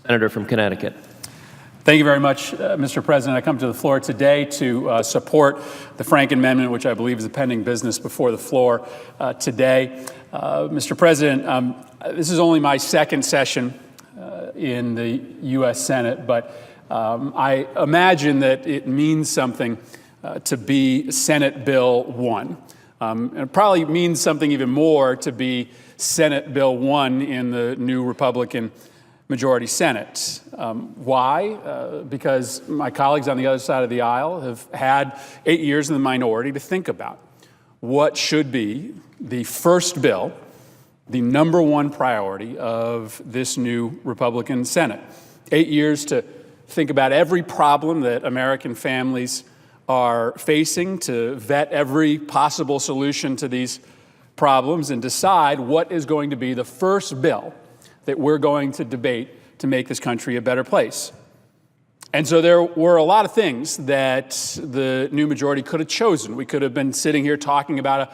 Senator from Connecticut. Thank you very much, Mr. President. I come to the floor today to support the Frank Amendment, which I believe is a pending business before the floor today. Mr. President, this is only my second session in the U.S. Senate, but I imagine that it means something to be Senate Bill 1. And it probably means something even more to be Senate Bill 1 in the new Republican majority Senate. Why? Because my colleagues on the other side of the aisle have had 8 years in the minority to think about what should be the first bill, the number one priority of this new Republican Senate. 8 years to think about every problem that American families are facing, to vet every possible solution to these problems and decide what is going to be the first bill that we're going to debate to make this country a better place. And so there were a lot of things that the new majority could have chosen. We could have been sitting here talking about a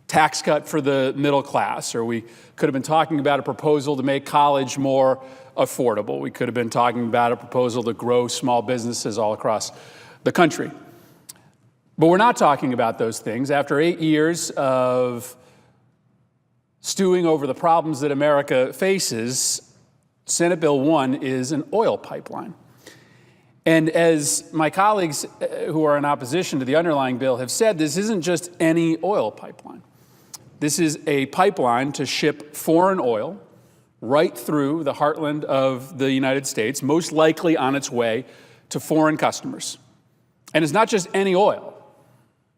tax cut for the middle class, or we could have been talking about a proposal to make college more affordable. We could have been talking about a proposal to grow small businesses all across the country. But we're not talking about those things. After 8 years of stewing over the problems that America faces, Senate Bill 1 is an oil pipeline. And as my colleagues who are in opposition to the underlying bill have said, this isn't just any oil pipeline. This is a pipeline to ship foreign oil right through the heartland of the United States, most likely on its way to foreign customers. And it's not just any oil.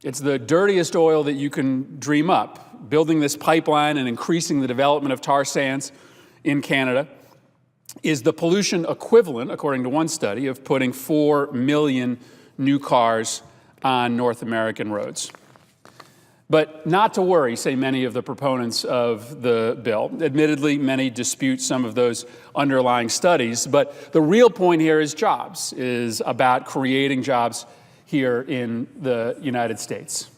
It's the dirtiest oil that you can dream up. Building this pipeline and increasing the development of tar sands in Canada is the pollution equivalent, according to one study, of putting 4 million new cars on North American roads. But not to worry, say many of the proponents of the bill. Admittedly, many dispute some of those underlying studies, but the real point here is jobs, is about creating jobs here in the United States.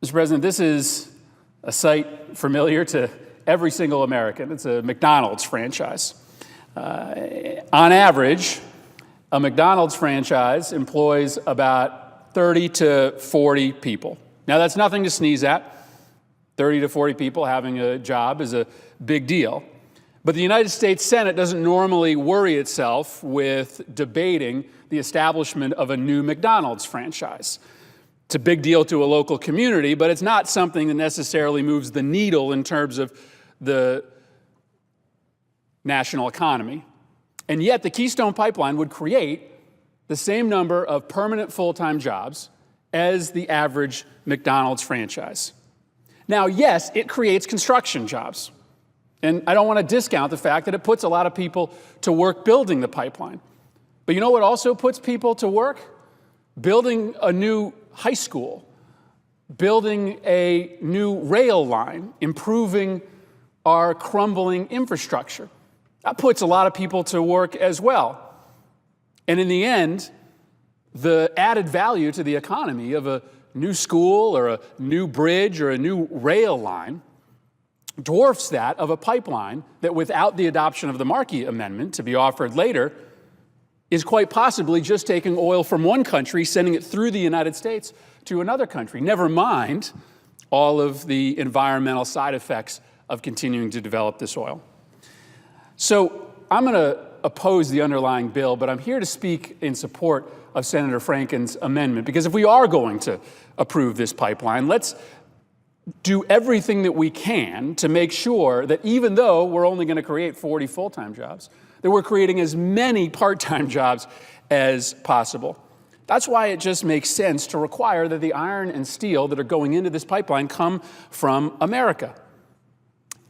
Mr. President, this is a site familiar to every single American. It's a McDonald's franchise. On average, a McDonald's franchise employs about 30 to 40 people. Now, that's nothing to sneeze at. 30 to 40 people having a job is a big deal. But the United States Senate doesn't normally worry itself with debating the establishment of a new McDonald's franchise. It's a big deal to a local community, but it's not something that necessarily moves the needle in terms of the national economy. And yet the Keystone Pipeline would create the same number of permanent full-time jobs as the average McDonald's franchise. Now, yes, it creates construction jobs. And I don't want to discount the fact that it puts a lot of people to work building the pipeline. But you know what also puts people to work? Building a new high school, building a new rail line, improving our crumbling infrastructure. That puts a lot of people to work as well. And in the end, the added value to the economy of a new school or a new bridge or a new rail line dwarfs that of a pipeline that, without the adoption of the Markey Amendment to be offered later, is quite possibly just taking oil from one country, sending it through the United States to another country. Never mind all of the environmental side effects of continuing to develop this oil. So I'm going to oppose the underlying bill, but I'm here to speak in support of Senator Franken's amendment, because if we are going to approve this pipeline, let's do everything that we can to make sure that even though we're only going to create 40 full-time jobs, that we're creating as many part-time jobs as possible. That's why it just makes sense to require that the iron and steel that are going into this pipeline come from America.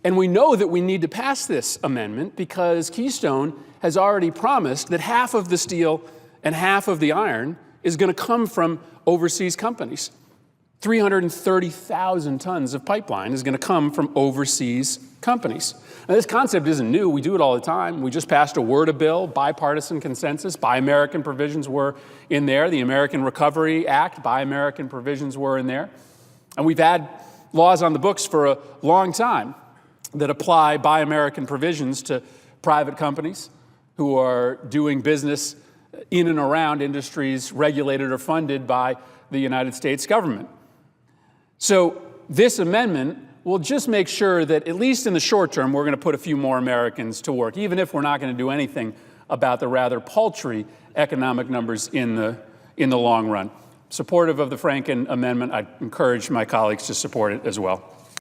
And we know that we need to pass this amendment because Keystone has already promised that half of the steel and half of the iron is going to come from overseas companies. 330,000 tons of pipeline is going to come from overseas companies. Now, this concept isn't new. We do it all the time. We just passed a WRDA bill, bipartisan consensus. Buy American provisions were in there. The American Recovery Act, Buy American provisions were in there. And we've had laws on the books for a long time that apply Buy American provisions to private companies who are doing business in and around industries regulated or funded by the United States government. So this amendment will just make sure that, at least in the short term, we're going to put a few more Americans to work, even if we're not going to do anything about the rather paltry economic numbers in the long run. Supportive of the Franken amendment, I encourage my colleagues to support it as well.